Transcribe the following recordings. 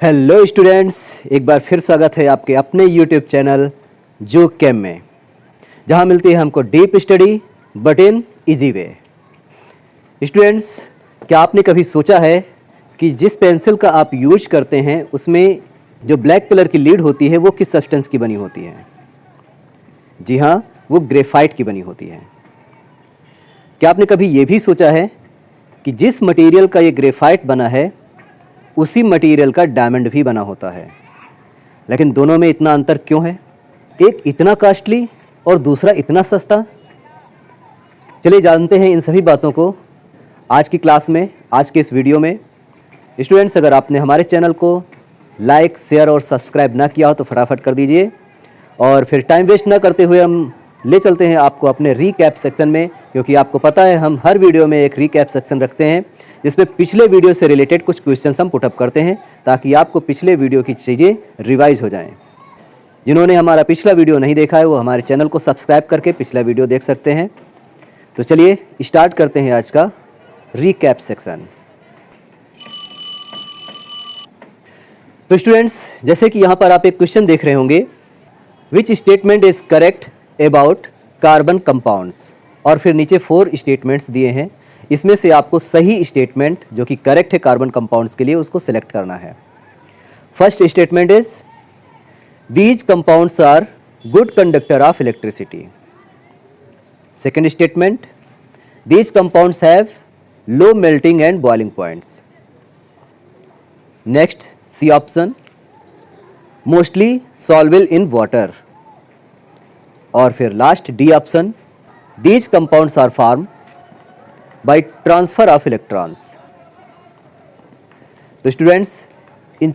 Hello students, एक बार फिर स्वागत है आपके अपने यूट्यूब चैनल जो कैम में, जहां मिलती है हमको deep study but in easy way. Students, क्या आपने कभी सोचा है कि जिस पेंसिल का आप यूज करते हैं उसमें जो ब्लैक कलर की लीड होती है वो किस सब्सटेंस की बनी होती है? जी हाँ, वो ग्रेफाइट की बनी होती है। क्या आपने कभी ये भी सोचा है कि जिस मटेरियल का ये ग्रेफाइट बना है उसी मटेरियल का डायमंड भी बना होता है, लेकिन दोनों में इतना अंतर क्यों है? एक इतना कॉस्टली और दूसरा इतना सस्ता। चलिए जानते हैं इन सभी बातों को आज की क्लास में, आज के इस वीडियो में। स्टूडेंट्स, अगर आपने हमारे चैनल को लाइक, शेयर और सब्सक्राइब ना किया हो तो फटाफट कर दीजिए। और फिर टाइम वेस्ट ना करते हुए हम ले चलते हैं आपको अपने रीकैप सेक्शन में, क्योंकि आपको पता है हम हर वीडियो में एक रीकैप सेक्शन रखते हैं जिसमें पिछले वीडियो से रिलेटेड कुछ क्वेश्चंस हम पुटअप करते हैं ताकि आपको पिछले वीडियो की चीज़ें रिवाइज हो जाएं। जिन्होंने हमारा पिछला वीडियो नहीं देखा है वो हमारे चैनल को सब्सक्राइब करके पिछला वीडियो देख सकते हैं। तो चलिए स्टार्ट करते हैं आज का रीकैप सेक्शन। तो स्टूडेंट्स, जैसे कि यहाँ पर आप एक क्वेश्चन देख रहे होंगे, which statement is correct about carbon compounds, और फिर नीचे 4 स्टेटमेंट्स दिए हैं। इसमें से आपको सही स्टेटमेंट जो कि करेक्ट है कार्बन कंपाउंड्स के लिए उसको सिलेक्ट करना है। First statement is these compounds are good conductor of electricity. Second statement, these compounds have low melting and boiling points. Next C option, mostly soluble in water. और फिर last D option, these compounds are form by transfer of electrons. तो students, इन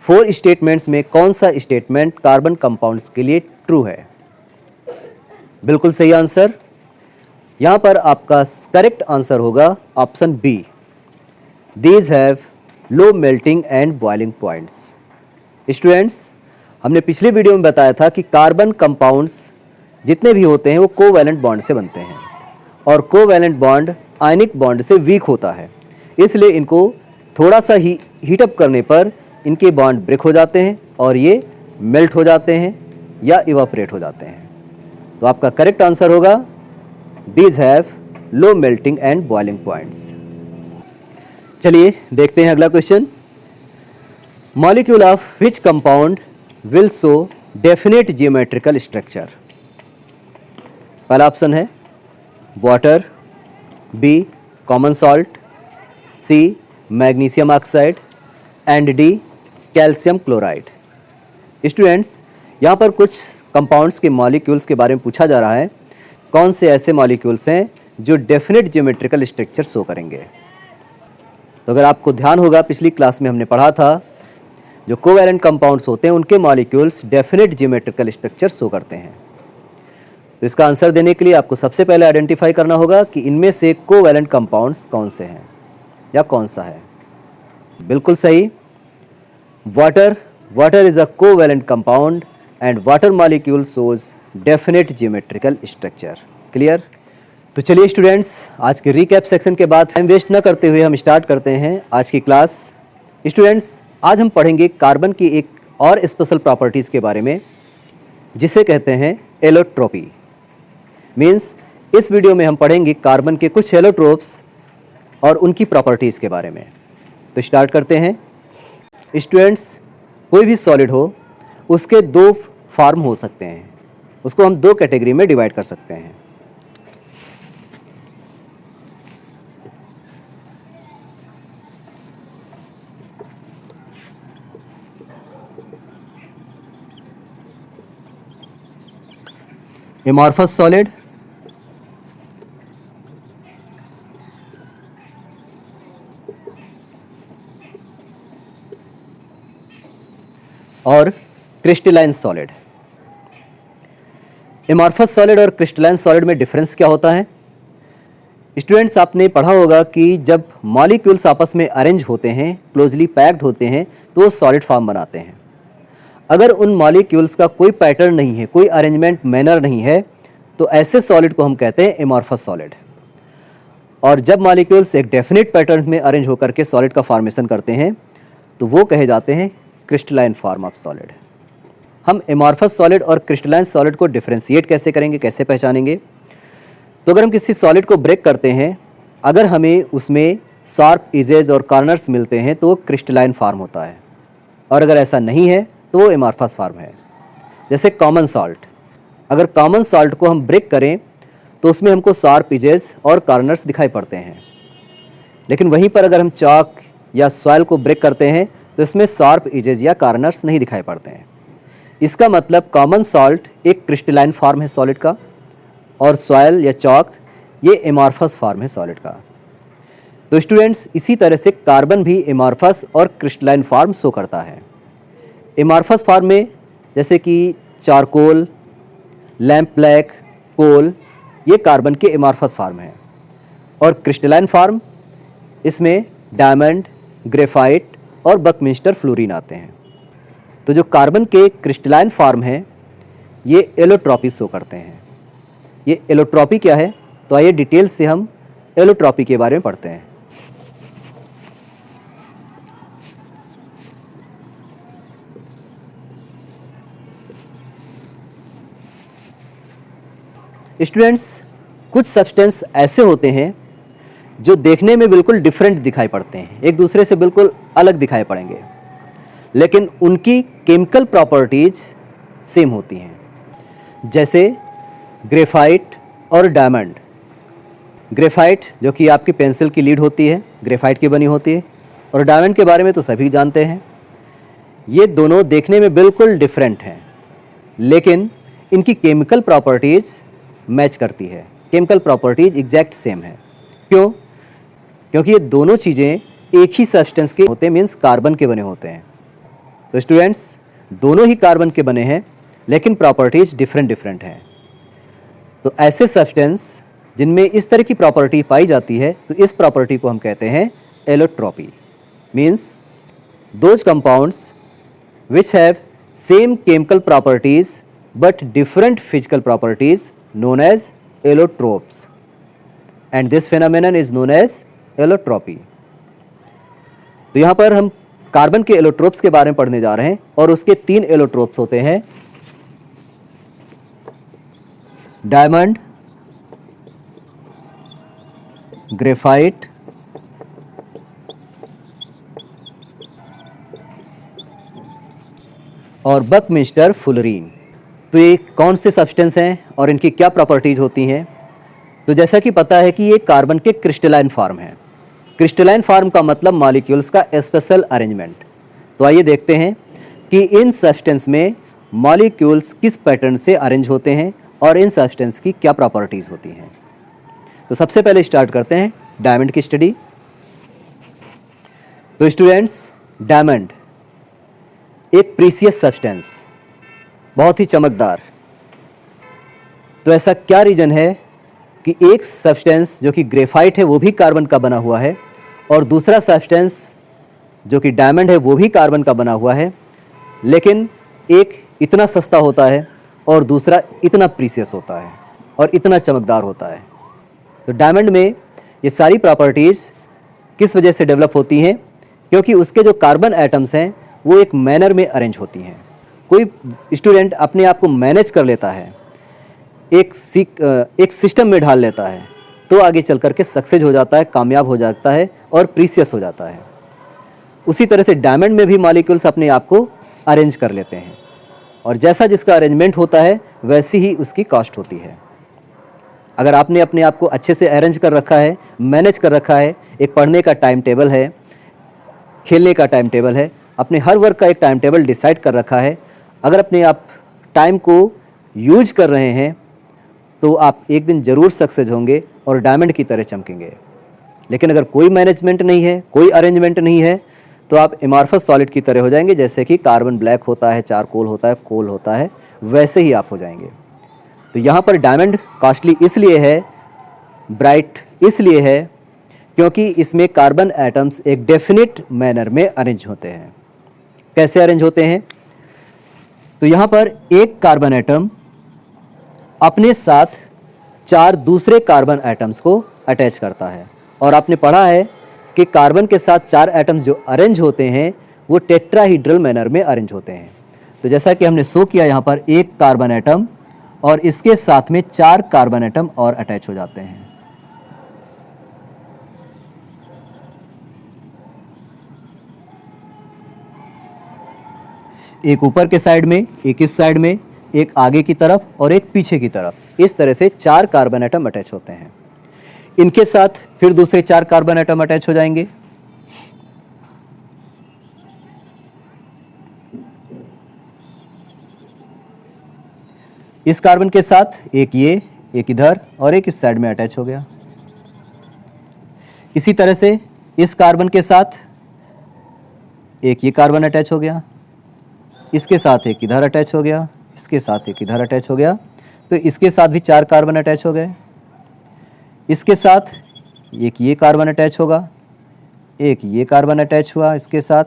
4 statements में कौन सा statement carbon compounds के लिए true है? बिल्कुल सही आंसर। यहां पर आपका करेक्ट आंसर होगा option B, these have low melting and boiling points. Students, हमने पिछले वीडियो में बताया था कि कार्बन कंपाउंड्स जितने भी होते हैं वो कोवैलेंट बॉन्ड से बनते हैं, और कोवैलेंट बॉन्ड आयनिक बॉन्ड से वीक होता है, इसलिए इनको थोड़ा सा ही हीटअप करने पर इनके बॉन्ड ब्रेक हो जाते हैं और ये मेल्ट हो जाते हैं या इवापोरेट हो जाते हैं। तो आपका करेक्ट आंसर होगा these have low melting and boiling points. चलिए देखते हैं अगला question. Molecule of which compound will show definite geometrical structure? पहला ऑप्शन है water, B common salt, C magnesium oxide and D calcium chloride. Students, यहाँ पर कुछ कंपाउंड्स के मॉलिक्यूल्स के बारे में पूछा जा रहा है। कौन से ऐसे मॉलिक्यूल्स हैं जो डेफिनेट ज्योमेट्रिकल स्ट्रक्चर शो करेंगे? तो अगर आपको ध्यान होगा, पिछली क्लास में हमने पढ़ा था जो कोवैलेंट कंपाउंड्स होते हैं उनके molecules definite geometrical structure show करते हैं। तो इसका आंसर देने के लिए आपको सबसे पहले आइडेंटिफाई करना होगा कि इनमें से कोवैलेंट कंपाउंड्स कौन से हैं या कौन सा है। बिल्कुल सही, water. Water is a covalent compound and water molecule shows definite geometrical structure. Clear? तो चलिए स्टूडेंट्स, आज के रीकैप सेक्शन के बाद टाइम वेस्ट न करते हुए हम स्टार्ट करते हैं आज की क्लास। स्टूडेंट्स, आज हम पढ़ेंगे कार्बन की एक और स्पेशल प्रॉपर्टीज़ के बारे में जिसे कहते हैं एलोट्रोपी। मीन्स इस वीडियो में हम पढ़ेंगे कार्बन के कुछ एलोट्रोप्स और उनकी प्रॉपर्टीज़ के बारे में। तो स्टार्ट करते हैं। स्टूडेंट्स, कोई भी सॉलिड हो उसके 2 फॉर्म हो सकते हैं, उसको हम 2 कैटेगरी में डिवाइड कर सकते हैं। एमॉर्फस सॉलिड और क्रिस्टलाइन सॉलिड। एमॉर्फस सॉलिड और क्रिस्टलाइन सॉलिड में डिफरेंस क्या होता है? स्टूडेंट्स, आपने पढ़ा होगा कि जब मॉलिक्यूल्स आपस में अरेंज होते हैं, क्लोजली पैक्ड होते हैं, तो वो सॉलिड फॉर्म बनाते हैं। अगर उन मॉलिक्यूल्स का कोई पैटर्न नहीं है, कोई अरेंजमेंट मैनर नहीं है, तो ऐसे सॉलिड को हम कहते हैं एमॉर्फस सॉलिड। और जब मॉलिक्यूल्स एक डेफिनेट पैटर्न में अरेंज होकर के सॉलिड का फॉर्मेशन करते हैं तो वो कहे जाते हैं क्रिस्टलाइन फॉर्म ऑफ सॉलिड। हम एमॉर्फस सॉलिड और क्रिस्टलाइन सॉलिड को डिफरेंशिएट कैसे करेंगे, कैसे पहचानेंगे? तो अगर हम किसी सॉलिड को ब्रेक करते हैं, अगर हमें उसमें शार्प एजेस और कॉर्नर्स मिलते हैं तो वो क्रिस्टलाइन फॉर्म होता है, और अगर ऐसा नहीं है तो वो एमॉर्फस फॉर्म है। जैसे कॉमन सॉल्ट, अगर कॉमन सॉल्ट को हम ब्रेक करें तो उसमें हमको शार्प एजेस और कॉर्नर्स दिखाई पड़ते हैं, लेकिन वहीं पर अगर हम चॉक या सॉइल को ब्रेक करते हैं तो इसमें शार्प एजेस या कॉर्नर्स नहीं दिखाई पड़ते हैं। इसका मतलब कॉमन सॉल्ट एक क्रिस्टलाइन फॉर्म है सॉलिड का, और सॉइल या चॉक ये एमॉर्फस फॉर्म है सॉलिड का। तो स्टूडेंट्स, इसी तरह से कार्बन भी एमॉर्फस और क्रिस्टलाइन फॉर्म शो करता है। एमॉर्फस फॉर्म में जैसे कि चारकोल, लैम्प ब्लैक, कोल, ये कार्बन के एमॉर्फस फॉर्म हैं, और क्रिस्टलाइन फॉर्म इसमें डायमंड, ग्रेफाइट और बकमिंस्टर फ्लोरीन आते हैं। तो जो कार्बन के क्रिस्टलाइन फॉर्म हैं ये एलोट्रॉपी शो करते हैं। ये एलोट्रॉपी क्या है, तो आइए डिटेल से हम एलोट्रॉपी के बारे में पढ़ते हैं। स्टूडेंट्स, कुछ सब्सटेंस ऐसे होते हैं जो देखने में बिल्कुल डिफरेंट दिखाई पड़ते हैं, एक दूसरे से बिल्कुल अलग दिखाई पड़ेंगे, लेकिन उनकी केमिकल प्रॉपर्टीज सेम होती हैं। जैसे ग्रेफाइट और डायमंड। ग्रेफाइट जो कि आपकी पेंसिल की लीड होती है, ग्रेफाइट की बनी होती है, और डायमंड के बारे में तो सभी जानते हैं। ये दोनों देखने में बिल्कुल डिफरेंट हैं, लेकिन इनकी केमिकल प्रॉपर्टीज मैच करती है, केमिकल प्रॉपर्टीज एग्जैक्ट सेम है। क्यों? क्योंकि ये दोनों चीज़ें एक ही सब्सटेंस के होते हैं, मीन्स कार्बन के बने होते हैं। तो स्टूडेंट्स, दोनों ही कार्बन के बने हैं, लेकिन प्रॉपर्टीज डिफरेंट हैं। तो ऐसे सब्सटेंस जिनमें इस तरह की प्रॉपर्टी पाई जाती है, तो इस प्रॉपर्टी को हम कहते हैं allotropy. Means those compounds which have same chemical properties but different physical properties known as allotropes, and this phenomenon is known as allotropy। तो यहाँ पर हम कार्बन के एलोट्रोप्स के बारे में पढ़ने जा रहे हैं, और उसके 3 एलोट्रोप्स होते हैं, डायमंड, ग्रेफाइट और बकमिंस्टर फ्लोरीन। तो ये कौन से सब्सटेंस हैं और इनकी क्या प्रॉपर्टीज़ होती हैं? तो जैसा कि पता है कि ये कार्बन के क्रिस्टलाइन फॉर्म है। क्रिस्टलाइन फॉर्म का मतलब मॉलिक्यूल्स का स्पेशल अरेंजमेंट। तो आइए देखते हैं कि इन सब्सटेंस में मॉलिक्यूल्स किस पैटर्न से अरेंज होते हैं और इन सब्सटेंस की क्या प्रॉपर्टीज़ होती हैं। तो सबसे पहले स्टार्ट करते हैं डायमंड की स्टडी। तो स्टूडेंट्स, डायमंड एक प्रीसियस सब्सटेंस, बहुत ही चमकदार। तो ऐसा क्या रीज़न है कि एक सब्सटेंस जो कि ग्रेफाइट है वो भी कार्बन का बना हुआ है, और दूसरा सब्सटेंस जो कि डायमंड है वो भी कार्बन का बना हुआ है, लेकिन एक इतना सस्ता होता है और दूसरा इतना प्रीसियस होता है और इतना चमकदार होता है। तो डायमंड में ये सारी प्रॉपर्टीज़ किस वजह से डेवलप होती हैं? क्योंकि उसके जो कार्बन एटम्स हैं वो एक मैनर में अरेंज होती हैं। कोई स्टूडेंट अपने आप को मैनेज कर लेता है, एक सिस्टम में ढाल लेता है, तो आगे चल कर के सक्सेस हो जाता है, कामयाब हो जाता है और प्रीसियस हो जाता है। उसी तरह से डायमंड में भी मॉलिक्यूल्स अपने आप को अरेंज कर लेते हैं, और जैसा जिसका अरेंजमेंट होता है वैसी ही उसकी कॉस्ट होती है। अगर आपने अपने आप को अच्छे से अरेंज कर रखा है, मैनेज कर रखा है, एक पढ़ने का टाइम टेबल है, खेलने का टाइम टेबल है, अपने हर वर्क का एक टाइम टेबल डिसाइड कर रखा है, अगर अपने आप टाइम को यूज कर रहे हैं तो आप एक दिन ज़रूर सक्सेस होंगे और डायमंड की तरह चमकेंगे। लेकिन अगर कोई मैनेजमेंट नहीं है, कोई अरेंजमेंट नहीं है, तो आप एमॉर्फस सॉलिड की तरह हो जाएंगे। जैसे कि कार्बन ब्लैक होता है, चारकोल होता है, कोल होता है, वैसे ही आप हो जाएंगे। तो यहाँ पर डायमंड कॉस्टली इसलिए है, ब्राइट इसलिए है, क्योंकि इसमें कार्बन एटम्स एक डेफिनेट मैनर में अरेंज होते हैं। कैसे अरेंज होते हैं? तो यहाँ पर एक कार्बन एटम अपने साथ 4 दूसरे कार्बन एटम्स को अटैच करता है, और आपने पढ़ा है कि कार्बन के साथ 4 एटम्स जो अरेंज होते हैं वो टेट्राहीड्रल मैनर में अरेंज होते हैं। तो जैसा कि हमने शो किया, यहाँ पर एक कार्बन एटम और इसके साथ में 4 कार्बन एटम और अटैच हो जाते हैं। एक ऊपर के साइड में, एक इस साइड में, एक आगे की तरफ और एक पीछे की तरफ। इस तरह से 4 कार्बन एटम अटैच होते हैं। इनके साथ फिर दूसरे 4 कार्बन एटम अटैच हो जाएंगे। इस कार्बन के साथ एक ये, एक इधर और एक इस साइड में अटैच हो गया। इसी तरह से इस कार्बन के साथ एक ये कार्बन अटैच हो गया, इसके साथ एक इधर अटैच हो गया, इसके साथ एक इधर अटैच हो गया। तो इसके साथ भी 4 कार्बन अटैच हो गए। इसके साथ एक ये कार्बन अटैच होगा, एक ये कार्बन अटैच हुआ इसके साथ,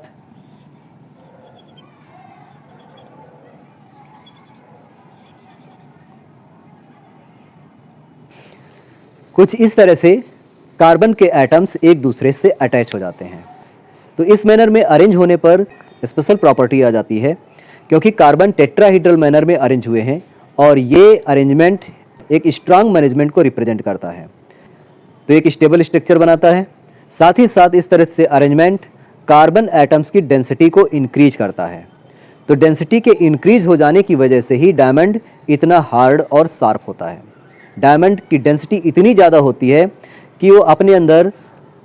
कुछ इस तरह से कार्बन के एटम्स एक दूसरे से अटैच हो जाते हैं। तो इस मैनर में अरेंज होने पर स्पेशल प्रॉपर्टी आ जाती है, क्योंकि कार्बन टेट्राहीड्रल मैनर में अरेंज हुए हैं और ये अरेंजमेंट एक स्ट्रांग मैनेजमेंट को रिप्रेजेंट करता है। तो एक स्टेबल स्ट्रक्चर बनाता है। साथ ही साथ इस तरह से अरेंजमेंट कार्बन एटम्स की डेंसिटी को इंक्रीज करता है। तो डेंसिटी के इंक्रीज हो जाने की वजह से ही डायमंड इतना हार्ड और शार्प होता है। डायमंड की डेंसिटी इतनी ज़्यादा होती है कि वो अपने अंदर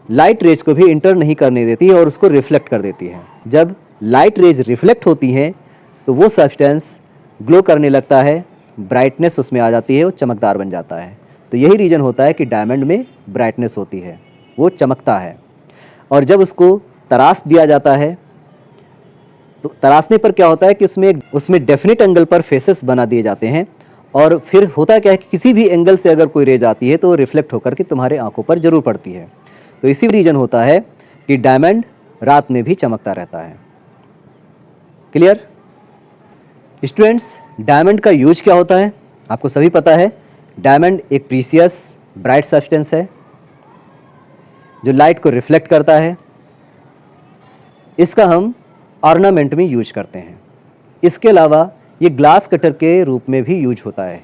लाइट रेज को भी इंटर नहीं करने देती है और उसको रिफ्लेक्ट कर देती है। जब लाइट रेज रिफ्लेक्ट होती हैं तो वो सब्सटेंस ग्लो करने लगता है, ब्राइटनेस उसमें आ जाती है, वो चमकदार बन जाता है। तो यही रीज़न होता है कि डायमंड में ब्राइटनेस होती है, वो चमकता है। और जब उसको तराश दिया जाता है तो तराशने पर क्या होता है कि उसमें डेफिनेट एंगल पर फेसेस बना दिए जाते हैं और फिर होता क्या है कि किसी भी एंगल से अगर कोई रेज आती है तो रिफ्लेक्ट होकर के तुम्हारे आंखों पर जरूर पड़ती है। तो इसी रीज़न होता है कि डायमंड रात में भी चमकता रहता है। क्लियर स्टूडेंट्स, डायमंड का यूज क्या होता है आपको सभी पता है। डायमंड एक प्रीशियस ब्राइट सब्सटेंस है जो लाइट को रिफ्लेक्ट करता है। इसका हम ऑर्नामेंट में यूज करते हैं। इसके अलावा ये ग्लास कटर के रूप में भी यूज होता है।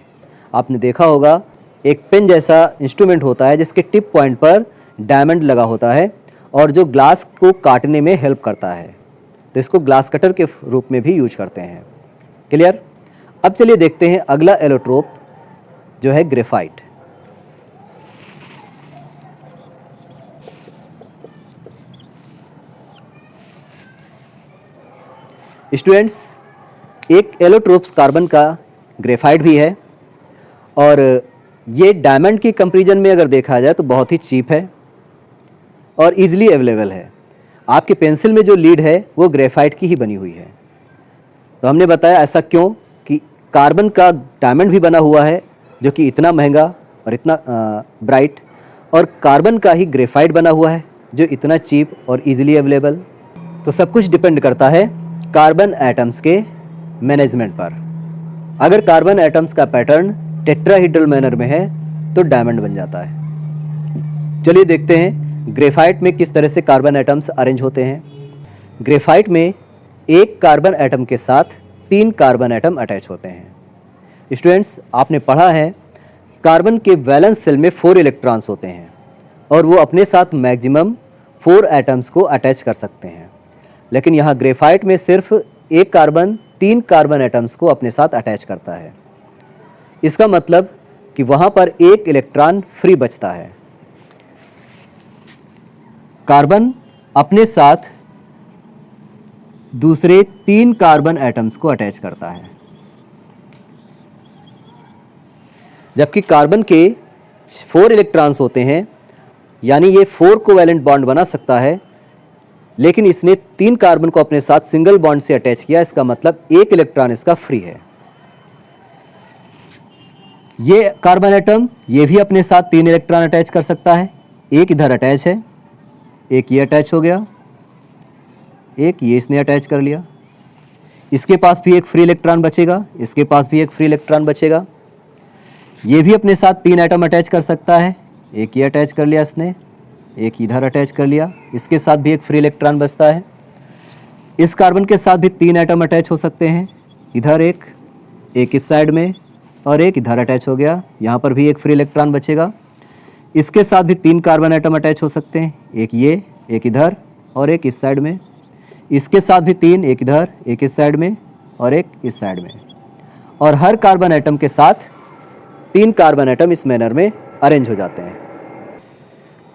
आपने देखा होगा एक पेन जैसा इंस्ट्रूमेंट होता है जिसके टिप पॉइंट पर डायमंड लगा होता है और जो ग्लास को काटने में हेल्प करता है। तो इसको ग्लास कटर के रूप में भी यूज करते हैं। क्लियर। अब चलिए देखते हैं अगला एलोट्रोप जो है ग्रेफाइट। स्टूडेंट्स, एक एलोट्रोप्स कार्बन का ग्रेफाइट भी है और ये डायमंड की कंपैरिजन में अगर देखा जाए तो बहुत ही चीप है और इजीली अवेलेबल है। आपके पेंसिल में जो लीड है वो ग्रेफाइट की ही बनी हुई है। तो हमने बताया ऐसा क्यों कि कार्बन का डायमंड भी बना हुआ है जो कि इतना महंगा और इतना ब्राइट, और कार्बन का ही ग्रेफाइट बना हुआ है जो इतना चीप और इजीली अवेलेबल। तो सब कुछ डिपेंड करता है कार्बन एटम्स के मैनेजमेंट पर। अगर कार्बन एटम्स का पैटर्न टेट्राहीड्रल मैनर में है तो डायमंड बन जाता है। चलिए देखते हैं ग्रेफाइट में किस तरह से कार्बन एटम्स अरेंज होते हैं। ग्रेफाइट में एक कार्बन एटम के साथ 3 कार्बन एटम अटैच होते हैं। स्टूडेंट्स, आपने पढ़ा है कार्बन के वैलेंस शेल में 4 इलेक्ट्रॉन्स होते हैं और वो अपने साथ मैक्सिमम 4 एटम्स को अटैच कर सकते हैं। लेकिन यहाँ ग्रेफाइट में सिर्फ एक कार्बन 3 कार्बन एटम्स को अपने साथ अटैच करता है। इसका मतलब कि वहाँ पर एक इलेक्ट्रॉन फ्री बचता है। कार्बन अपने साथ दूसरे 3 कार्बन एटम्स को अटैच करता है, जबकि कार्बन के 4 इलेक्ट्रॉन्स होते हैं, यानी ये 4 कोवैलेंट बॉन्ड बना सकता है, लेकिन इसने 3 कार्बन को अपने साथ सिंगल बॉन्ड से अटैच किया। इसका मतलब एक इलेक्ट्रॉन इसका फ्री है। ये कार्बन एटम ये भी अपने साथ 3 इलेक्ट्रॉन अटैच कर सकता है। एक इधर अटैच है, एक ये अटैच हो गया, एक ये इसने अटैच कर लिया। इसके पास भी एक फ्री इलेक्ट्रॉन बचेगा, इसके पास भी एक फ्री इलेक्ट्रॉन बचेगा। ये भी अपने साथ 3 एटम अटैच कर सकता है। एक ये अटैच कर लिया इसने, एक इधर अटैच कर लिया, इसके साथ भी एक फ्री इलेक्ट्रॉन बचता है। इस कार्बन के साथ भी 3 एटम अटैच हो सकते हैं, इधर एक इस साइड में और एक इधर अटैच हो गया, यहाँ पर भी एक फ्री इलेक्ट्रॉन बचेगा। इसके साथ भी 3 कार्बन एटम अटैच हो सकते हैं, एक ये, एक इधर और एक इस साइड में। इसके साथ भी 3, एक इधर, एक इस साइड में और एक इस साइड में। और हर कार्बन एटम के साथ 3 कार्बन एटम इस मैनर में अरेंज हो जाते हैं।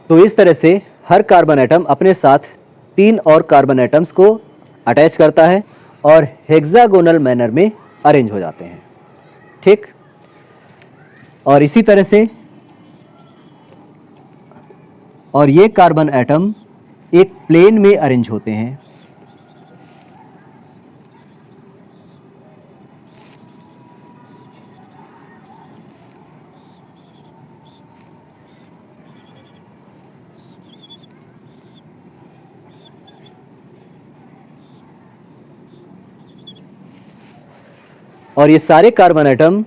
तो इस तरह से हर कार्बन एटम अपने साथ 3 और कार्बन एटम्स को अटैच करता है और हेक्सागोनल मैनर में अरेंज हो जाते हैं, ठीक। और इसी तरह से और ये कार्बन एटम एक प्लेन में अरेंज होते हैं। और ये सारे कार्बन एटम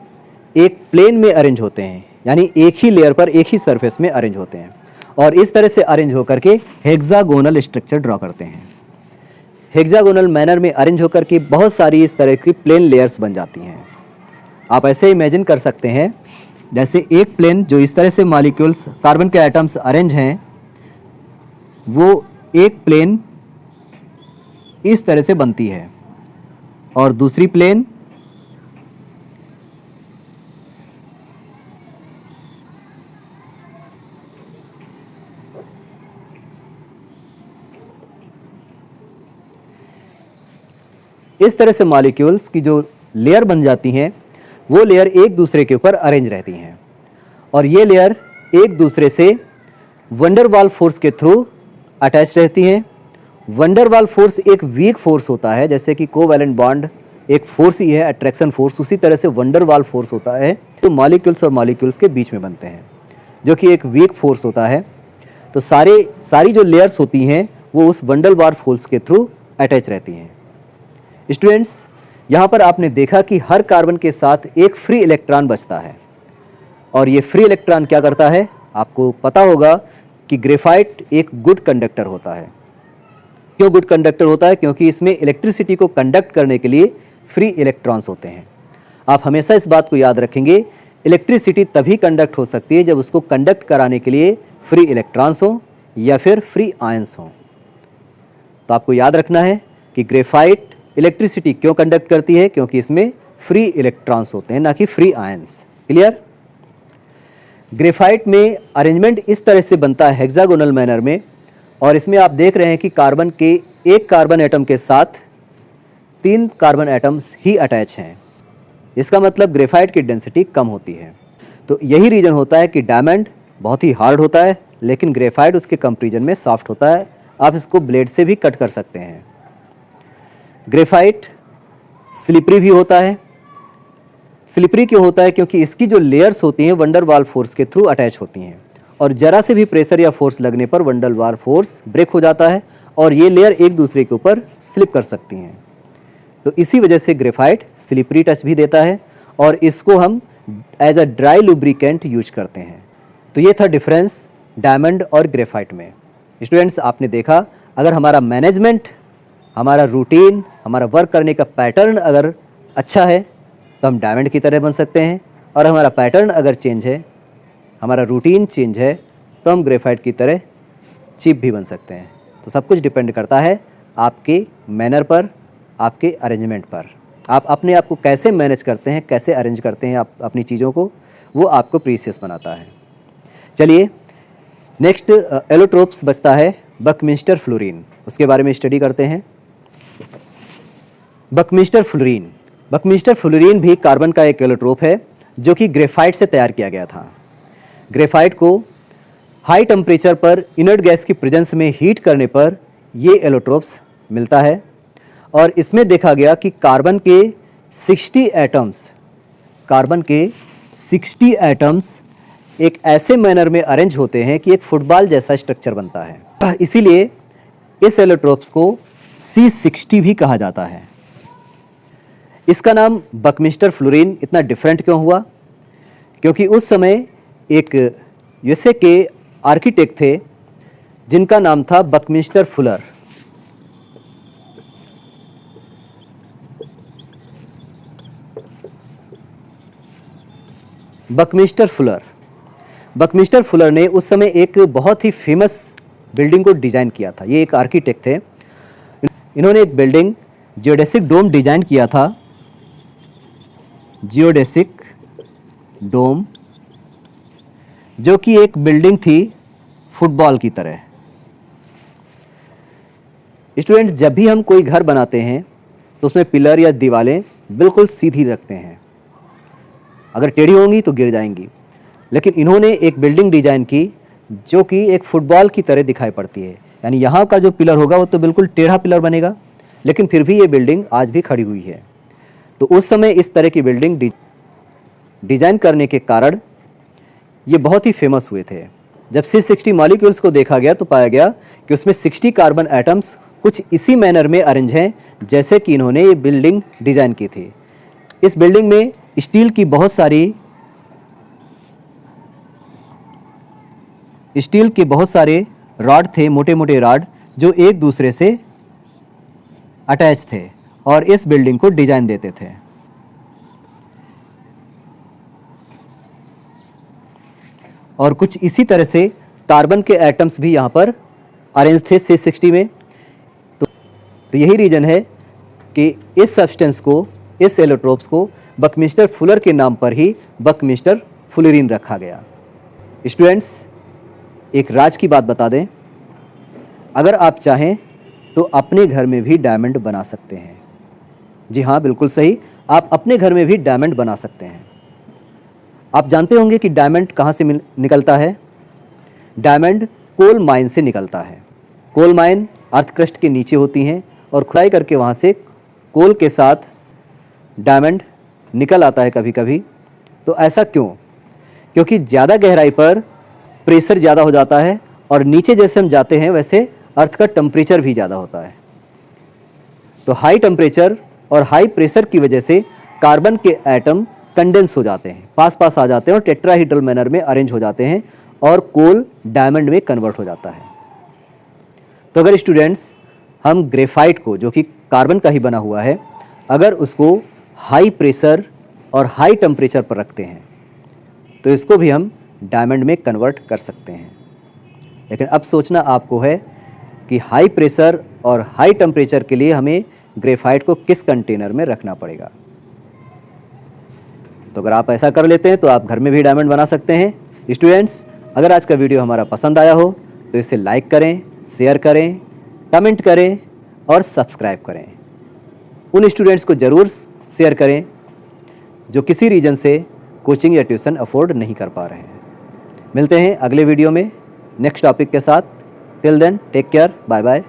एक प्लेन में अरेंज होते हैं, यानी एक ही लेयर पर एक ही सरफेस में अरेंज होते हैं और इस तरह से अरेंज होकर के हेक्सागोनल स्ट्रक्चर ड्रॉ करते हैं। हेक्सागोनल मैनर में अरेंज होकर के बहुत सारी इस तरह की प्लेन लेयर्स बन जाती हैं। आप ऐसे इमेजिन कर सकते हैं जैसे एक प्लेन जो इस तरह से मॉलिक्यूल्स कार्बन के एटम्स अरेंज हैं, वो एक प्लेन इस तरह से बनती है और दूसरी प्लेन इस तरह से मॉलिक्यूल्स की जो लेयर बन जाती हैं, वो लेयर एक दूसरे के ऊपर अरेंज रहती हैं और ये लेयर एक दूसरे से वंडरवाल फोर्स के थ्रू अटैच रहती हैं। वंडरवाल फोर्स एक वीक फोर्स होता है, जैसे कि कोवैलेंट बॉन्ड एक फोर्स ही है, अट्रैक्शन फोर्स, उसी तरह से वंडरवाल फोर्स होता है तो मॉलिक्यूल्स और मॉलिक्यूल्स के बीच में बनते हैं, जो कि एक वीक फोर्स होता है। तो सारी जो लेयर्स होती हैं वो उस वंडरवाल फोर्स के थ्रू अटैच रहती हैं। स्टूडेंट्स, यहाँ पर आपने देखा कि हर कार्बन के साथ एक फ्री इलेक्ट्रॉन बचता है और ये फ्री इलेक्ट्रॉन क्या करता है, आपको पता होगा कि ग्रेफाइट एक गुड कंडक्टर होता है। क्यों गुड कंडक्टर होता है? क्योंकि इसमें इलेक्ट्रिसिटी को कंडक्ट करने के लिए फ्री इलेक्ट्रॉन्स होते हैं। आप हमेशा इस बात को याद रखेंगे, इलेक्ट्रिसिटी तभी कंडक्ट हो सकती है जब उसको कंडक्ट कराने के लिए फ्री इलेक्ट्रॉन्स हों या फिर फ्री आयंस हों। तो आपको याद रखना है कि ग्रेफाइट इलेक्ट्रिसिटी क्यों कंडक्ट करती है, क्योंकि इसमें फ्री इलेक्ट्रॉन्स होते हैं, ना कि फ्री आयंस। क्लियर? ग्रेफाइट में अरेंजमेंट इस तरह से बनता है हेक्सागोनल मैनर में और इसमें आप देख रहे हैं कि कार्बन के एक कार्बन एटम के साथ 3 कार्बन एटम्स ही अटैच हैं। इसका मतलब ग्रेफाइट की डेंसिटी कम होती है। तो यही रीज़न होता है कि डायमंड बहुत ही हार्ड होता है लेकिन ग्रेफाइट उसके कंपैरिजन में सॉफ्ट होता है। आप इसको ब्लेड से भी कट कर सकते हैं। ग्रेफाइट स्लिपरी भी होता है। स्लिपरी क्यों होता है? क्योंकि इसकी जो लेयर्स होती हैं वंडरवाल फोर्स के थ्रू अटैच होती हैं और जरा से भी प्रेशर या फोर्स लगने पर वंडरवाल फोर्स ब्रेक हो जाता है और ये लेयर एक दूसरे के ऊपर स्लिप कर सकती हैं। तो इसी वजह से ग्रेफाइट स्लिपरी टच भी देता है और इसको हम as a dry lubricant use करते हैं। तो ये था डिफरेंस डायमंड और ग्रेफाइट में। स्टूडेंट्स, आपने देखा अगर हमारा मैनेजमेंट, हमारा रूटीन, हमारा वर्क करने का पैटर्न अगर अच्छा है तो हम डायमंड की तरह बन सकते हैं और हमारा पैटर्न अगर चेंज है, हमारा रूटीन चेंज है तो हम ग्रेफाइट की तरह चीप भी बन सकते हैं। तो सब कुछ डिपेंड करता है आपके मैनर पर, आपके अरेंजमेंट पर। आप अपने आप को कैसे मैनेज करते हैं, कैसे अरेंज करते हैं आप अपनी चीज़ों को, वो आपको प्रीशियस बनाता है। चलिए नेक्स्ट एलोट्रोप्स बचता है बकमिंस्टर फ्लोरीन, उसके बारे में स्टडी करते हैं। बकमिंस्टर फ्लोरीन, बकमिंस्टर फ्लोरीन भी कार्बन का एक एलोट्रोप है जो कि ग्रेफाइट से तैयार किया गया था। ग्रेफाइट को हाई टेम्परेचर पर इनर्ट गैस की प्रेजेंस में हीट करने पर ये एलोट्रोप्स मिलता है और इसमें देखा गया कि कार्बन के 60 एटम्स एक ऐसे मैनर में अरेंज होते हैं कि एक फुटबॉल जैसा स्ट्रक्चर बनता है। इसीलिए इस एलोट्रोप्स को C60 भी कहा जाता है। इसका नाम बकमिंस्टर फ्लोरीन इतना डिफरेंट क्यों हुआ? क्योंकि उस समय एक यूएसए के आर्किटेक्ट थे जिनका नाम था Buckminster Fuller. Buckminster Fuller. Buckminster Fuller ने उस समय एक बहुत ही फेमस बिल्डिंग को डिज़ाइन किया था। ये एक आर्किटेक्ट थे। इन्होंने एक बिल्डिंग जियोडेसिक डोम डिज़ाइन किया था। जियोडेसिक डोम, जो कि एक बिल्डिंग थी फुटबॉल की तरह। स्टूडेंट्स, जब भी हम कोई घर बनाते हैं तो उसमें पिलर या दीवारें बिल्कुल सीधी रखते हैं, अगर टेढ़ी होंगी तो गिर जाएंगी। लेकिन इन्होंने एक बिल्डिंग डिज़ाइन की जो कि एक फुटबॉल की तरह दिखाई पड़ती है। यानी यहाँ का जो पिलर होगा वो तो बिल्कुल टेढ़ा पिलर बनेगा, लेकिन फिर भी ये बिल्डिंग आज भी खड़ी हुई है। तो उस समय इस तरह की बिल्डिंग डिज़ाइन करने के कारण ये बहुत ही फेमस हुए थे। जब C60 मॉलिक्यूल्स को देखा गया तो पाया गया कि उसमें 60 कार्बन एटम्स कुछ इसी मैनर में अरेंज हैं जैसे कि इन्होंने ये बिल्डिंग डिज़ाइन की थी। इस बिल्डिंग में स्टील की बहुत सारे रॉड थे, मोटे मोटे रॉड, जो एक दूसरे से अटैच थे और इस बिल्डिंग को डिज़ाइन देते थे। और कुछ इसी तरह से कार्बन के एटम्स भी यहाँ पर अरेंज थे C60 में। तो यही रीज़न है कि इस सब्सटेंस को, इस एलोट्रोप्स को बकमिस्टर फुलर के नाम पर ही बकमिस्टर फुलरीन रखा गया। स्टूडेंट्स, एक राज की बात बता दें, अगर आप चाहें तो अपने घर में भी डायमंड बना सकते हैं। जी हाँ, बिल्कुल सही, आप अपने घर में भी डायमंड बना सकते हैं। आप जानते होंगे कि डायमंड कहाँ से निकलता है। डायमंड कोल माइन से निकलता है। कोल माइन अर्थ क्रस्ट के नीचे होती हैं और खुदाई करके वहाँ से कोल के साथ डायमंड निकल आता है कभी कभी। तो ऐसा क्यों? क्योंकि ज़्यादा गहराई पर प्रेशर ज़्यादा हो जाता है और नीचे जैसे हम जाते हैं वैसे अर्थ का टेम्परेचर भी ज़्यादा होता है। तो हाई टेम्परेचर और हाई प्रेशर की वजह से कार्बन के एटम कंडेंस हो जाते हैं, पास पास आ जाते हैं और टेट्राहीड्रल मैनर में अरेंज हो जाते हैं और कोल डायमंड में कन्वर्ट हो जाता है। तो अगर स्टूडेंट्स हम ग्रेफाइट को, जो कि कार्बन का ही बना हुआ है, अगर उसको हाई प्रेशर और हाई टेम्परेचर पर रखते हैं तो इसको भी हम डायमंड में कन्वर्ट कर सकते हैं। लेकिन अब सोचना आपको है कि हाई प्रेशर और हाई टेम्परेचर के लिए हमें ग्रेफाइट को किस कंटेनर में रखना पड़ेगा। तो अगर आप ऐसा कर लेते हैं तो आप घर में भी डायमंड बना सकते हैं। स्टूडेंट्स, अगर आज का वीडियो हमारा पसंद आया हो तो इसे लाइक करें, शेयर करें, कमेंट करें और सब्सक्राइब करें। उन स्टूडेंट्स को ज़रूर शेयर करें जो किसी रीज़न से कोचिंग या ट्यूशन अफोर्ड नहीं कर पा रहे हैं। मिलते हैं अगले वीडियो में नेक्स्ट टॉपिक के साथ। Till then take care, bye bye.